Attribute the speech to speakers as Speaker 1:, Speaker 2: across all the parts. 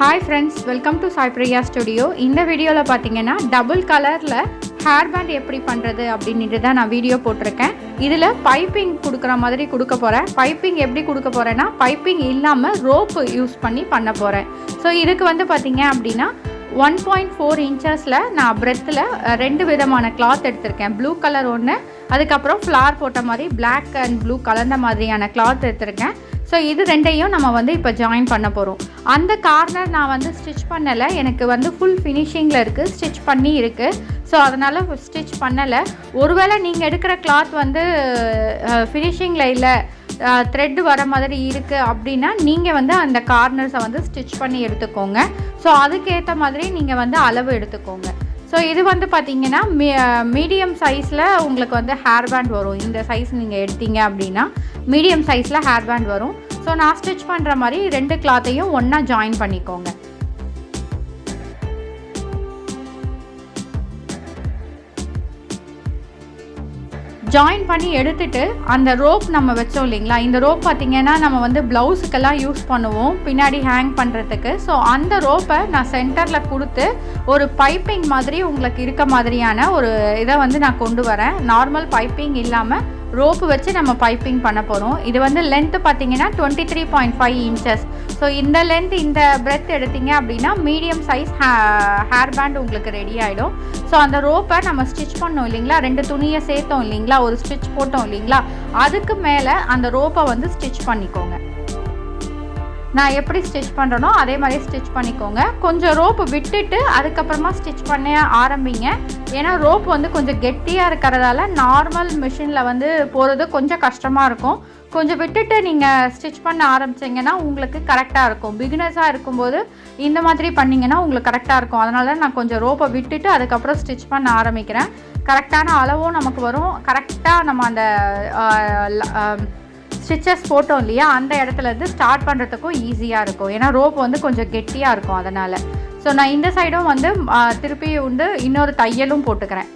Speaker 1: Hi friends, welcome to Sai Priya Studio. இந்த வீடியோல பாத்தீங்கன்னா டபுள் கலர்ல ஹேர் பேண்ட் எப்படி பண்றது அப்படின்னுட்டு தான் நான் வீடியோ போட்டுருக்கேன். இதுல பைப்பிங் கொடுக்குற மாதிரி கொடுக்க போறேன். பைப்பிங் எப்படி கொடுக்க போறேன்னா பைப்பிங் இல்லாம ரோப் யூஸ் பண்ணி பண்ண போறேன். ஸோ இதுக்கு வந்து பாத்தீங்க அப்படின்னா 1.4 இன்ச்சஸ்ல நான் பிரெத்தில் ரெண்டு விதமான கிளாத் எடுத்திருக்கேன். ப்ளூ கலர் ஒன்று, அதுக்கப்புறம் ஃப்ளார் போட்ட மாதிரி பிளாக் அண்ட் ப்ளூ கலந்த மாதிரியான கிளாத் எடுத்திருக்கேன். ஸோ இது ரெண்டையும் நம்ம வந்து இப்போ ஜாயின் பண்ண போகிறோம். அந்த கார்னர் நான் வந்து ஸ்டிச் பண்ணலை, எனக்கு வந்து ஃபுல் ஃபினிஷிங்கில் இருக்குது, ஸ்டிச் பண்ணி இருக்குது. ஸோ அதனால் ஸ்டிச் பண்ணலை. ஒருவேளை நீங்கள் எடுக்கிற கிளாத் வந்து ஃபினிஷிங்கில் இல்லை, த்ரெட் வர மாதிரி இருக்குது அப்படின்னா நீங்கள் வந்து அந்த கார்னர்ஸை வந்து ஸ்டிச் பண்ணி எடுத்துக்கோங்க. ஸோ அதுக்கேற்ற மாதிரி நீங்கள் வந்து அளவு எடுத்துக்கோங்க. ஸோ இது வந்து பார்த்திங்கன்னா மீடியம் சைஸில் உங்களுக்கு வந்து ஹேர் பேண்ட் வரும். இந்த சைஸ் நீங்கள் எடுத்தீங்க அப்படின்னா மீடியம் சைஸில் ஹேர் பேண்ட் வரும். ஸோ நான் ஸ்டிச் பண்ணுற மாதிரி ரெண்டு கிளாத்தையும் ஒன்றா ஜாயின் பண்ணிக்கோங்க. ஜாயின் பண்ணி எடுத்துட்டு அந்த ரோப் நம்ம வச்சோம் இல்லைங்களா, இந்த ரோப் பார்த்திங்கன்னா நம்ம வந்து ப்ளவுஸுக்கெல்லாம் யூஸ் பண்ணுவோம் பின்னாடி ஹேங் பண்ணுறதுக்கு. ஸோ அந்த ரோப்பை நான் சென்டரில் கொடுத்து ஒரு பைப்பிங் மாதிரி உங்களுக்கு இருக்க மாதிரியான ஒரு இதை வந்து நான் கொண்டு வரேன். நார்மல் பைப்பிங் இல்லாமல் ரோப்பு வச்சு நம்ம பைப்பிங் பண்ண போகிறோம். இது வந்து லென்த்து பார்த்திங்கன்னா 23.5 இன்ச்சஸ். ஸோ இந்த லென்த் இந்த பிரெத் எடுத்திங்க அப்படின்னா மீடியம் சைஸ் ஹேர் பேண்ட் உங்களுக்கு ரெடி ஆகிடும். ஸோ அந்த ரோப்பை நம்ம ஸ்டிச் பண்ணோம் இல்லைங்களா, ரெண்டு துணியை சேர்த்தோம் இல்லைங்களா, ஒரு ஸ்டிச் போட்டோம் இல்லைங்களா, அதுக்கு மேலே அந்த ரோப்பை வந்து ஸ்டிச் பண்ணிக்கோங்க. நான் எப்படி ஸ்டிச் பண்ணுறனோ அதே மாதிரி ஸ்டிச் பண்ணிக்கோங்க. கொஞ்சம் ரோப்பு விட்டுட்டு அதுக்கப்புறமா ஸ்டிச் பண்ண ஆரம்பிங்க. ஏன்னா ரோப் வந்து கொஞ்சம் கெட்டியாக இருக்கிறதால நார்மல் மிஷினில் வந்து போகிறது கொஞ்சம் கஷ்டமாக இருக்கும். கொஞ்சம் விட்டுட்டு நீங்கள் ஸ்டிச் பண்ண ஆரம்பிச்சிங்கன்னா உங்களுக்கு கரெக்டாக இருக்கும். பிகினர்ஸாக இருக்கும்போது இந்த மாதிரி பண்ணிங்கன்னா உங்களுக்கு கரெக்டாக இருக்கும். அதனால நான் கொஞ்சம் ரோப்பை விட்டுட்டு அதுக்கப்புறம் ஸ்டிச் பண்ண ஆரம்பிக்கிறேன். கரெக்டான அளவும் நமக்கு வரும். கரெக்டாக நம்ம அந்த ஸ்டிச்சஸ் போட்டோம் இல்லையா, அந்த இடத்துலேருந்து ஸ்டார்ட் பண்ணுறதுக்கும் ஈஸியாக இருக்கும். ஏன்னா ரோப் வந்து கொஞ்சம் கெட்டியாக இருக்கும் அதனால். ஸோ நான் இந்த சைடும் வந்து திருப்பி வந்து இன்னொரு தையலும் போட்டுக்கிறேன்.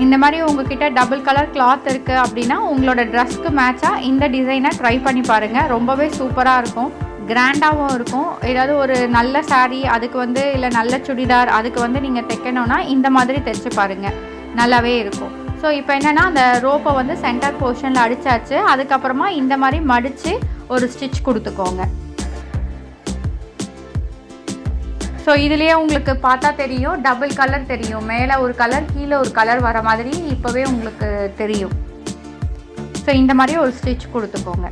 Speaker 1: இந்த மாதிரி உங்ககிட்ட டபுள் கலர் கிளாத் இருக்குது அப்படின்னா உங்களோட ட்ரெஸ்க்கு மேட்சாக இந்த டிசைனை ட்ரை பண்ணி பாருங்கள். ரொம்பவே சூப்பராக இருக்கும், கிராண்டாகவும் இருக்கும். ஏதாவது ஒரு நல்ல சாரீ அதுக்கு வந்து இல்லை நல்ல சுடிதார் அதுக்கு வந்து நீங்கள் தைக்கணுன்னா இந்த மாதிரி தைச்சு பாருங்கள், நல்லாவே இருக்கும். ஸோ இப்போ என்னென்னா அந்த ரோப்பை வந்து சென்டர் போர்ஷனில் அடித்தாச்சு. அதுக்கப்புறமா இந்த மாதிரி மடித்து ஒரு ஸ்டிச் கொடுத்துக்கோங்க. ஸோ இதுலேயே உங்களுக்கு பார்த்தா தெரியும், டபுள் கலர் தெரியும். மேலே ஒரு கலர் கீழே ஒரு கலர் வர மாதிரி இப்போவே உங்களுக்கு தெரியும். ஸோ இந்த மாதிரி ஒரு ஸ்டிச் கொடுத்துக்கோங்க.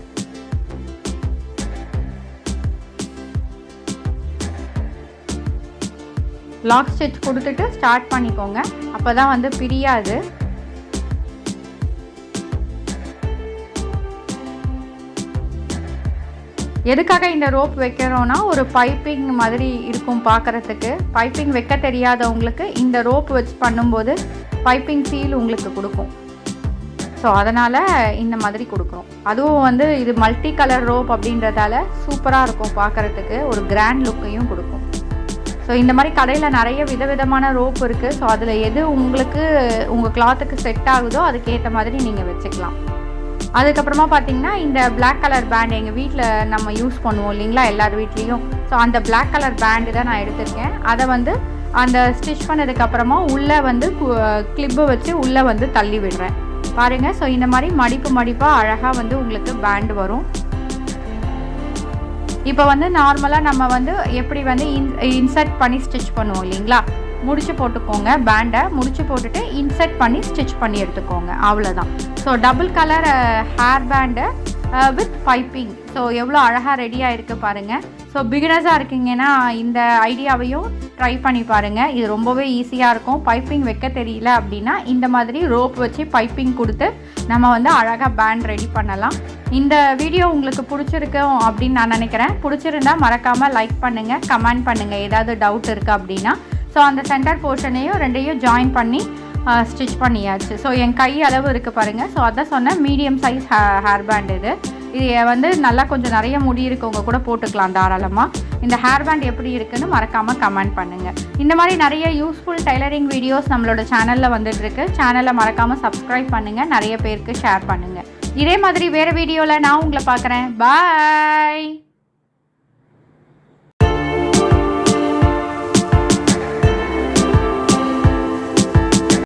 Speaker 1: லாக் ஸ்டிச் கொடுத்துட்டு ஸ்டார்ட் பண்ணிக்கோங்க, அப்போ தான் வந்து பிரியாது. எதுக்காக இந்த ரோப் வைக்கிறோன்னா ஒரு பைப்பிங் மாதிரி இருக்கும் பார்க்குறதுக்கு. பைப்பிங் வைக்க தெரியாதவங்களுக்கு இந்த ரோப் வச்சு பண்ணும்போது பைப்பிங் ஃபீல் உங்களுக்கு கொடுக்கும். ஸோ அதனால் இந்த மாதிரி கொடுக்குறோம். அதுவும் வந்து இது மல்டி கலர் ரோப் அப்படின்றதால சூப்பராக இருக்கும் பார்க்குறதுக்கு, ஒரு கிராண்ட் லுக்கையும் கொடுக்கும். ஸோ இந்த மாதிரி கடையில் நிறைய விதவிதமான ரோப் இருக்குது. ஸோ அதில் எது உங்களுக்கு உங்கள் கிளாத்துக்கு செட் ஆகுதோ அதுக்கேற்ற மாதிரி நீங்கள் வச்சுக்கலாம். அதுக்கப்புறமா பார்த்தீங்கன்னா இந்த பிளாக் கலர் பேண்ட் எங்கள் வீட்டில் நம்ம யூஸ் பண்ணுவோம் இல்லைங்களா எல்லார் வீட்லேயும். ஸோ அந்த பிளாக் கலர் பேண்டு தான் நான் எடுத்திருக்கேன். அதை வந்து அந்த ஸ்டிச் பண்ணதுக்கப்புறமா உள்ளே வந்து கிளிப்பு வச்சு உள்ளே வந்து தள்ளி விடுறேன் பாருங்கள். ஸோ இந்த மாதிரி மடிப்பாக அழகாக வந்து உங்களுக்கு பேண்டு வரும். இப்போ வந்து நார்மலாக நம்ம வந்து எப்படி வந்து இன்சர்ட் பண்ணி ஸ்டிச் பண்ணுவோம் இல்லைங்களா, முடிச்சு போட்டுக்கோங்க. பேண்டை முடிச்சு போட்டுட்டு இன்சர்ட் பண்ணி ஸ்டிச் பண்ணி எடுத்துக்கோங்க, அவ்வளோதான். So double colour hair band with piping. So எவ்வளோ அழகாக ரெடியாக இருக்குது பாருங்கள். ஸோ பிகினர்ஸாக இருக்கீங்கன்னா இந்த ஐடியாவையும் ட்ரை பண்ணி பாருங்கள். இது ரொம்பவே ஈஸியாக இருக்கும். பைப்பிங் வைக்க தெரியல அப்படின்னா இந்த மாதிரி ரோப் வச்சு பைப்பிங் கொடுத்து நம்ம வந்து அழகாக பேண்ட் ரெடி பண்ணலாம். இந்த வீடியோ உங்களுக்கு பிடிச்சிருக்கும் அப்படின்னு நான் நினைக்கிறேன். பிடிச்சிருந்தா மறக்காமல் லைக் பண்ணுங்கள், கமெண்ட் பண்ணுங்கள் ஏதாவது டவுட் இருக்குது அப்படின்னா. ஸோ அந்த சென்டர் போர்ஷனையும் ரெண்டையும் ஜாயின் பண்ணி ஸ்டிச் பண்ணியாச்சு. ஸோ என் கை அளவு இருக்குது பாருங்கள். ஸோ அதான் சொன்னேன், மீடியம் சைஸ் ஹேர் பேண்ட் இது வந்து நல்லா கொஞ்சம் நிறைய முடி இருக்கவங்க கூட போட்டுக்கலாம் தாராளமாக. இந்த ஹேர் பேண்ட் எப்படி இருக்குன்னு மறக்காமல் கமெண்ட் பண்ணுங்கள். இந்த மாதிரி நிறைய யூஸ்ஃபுல் டைலரிங் வீடியோஸ் நம்மளோட சேனலில் வந்துட்டுருக்கு. சேனலை மறக்காமல் சப்ஸ்கிரைப் பண்ணுங்கள், நிறைய பேருக்கு ஷேர் பண்ணுங்கள். இதே மாதிரி வேறு வீடியோவில் நான் உங்களை பார்க்குறேன். பாய்.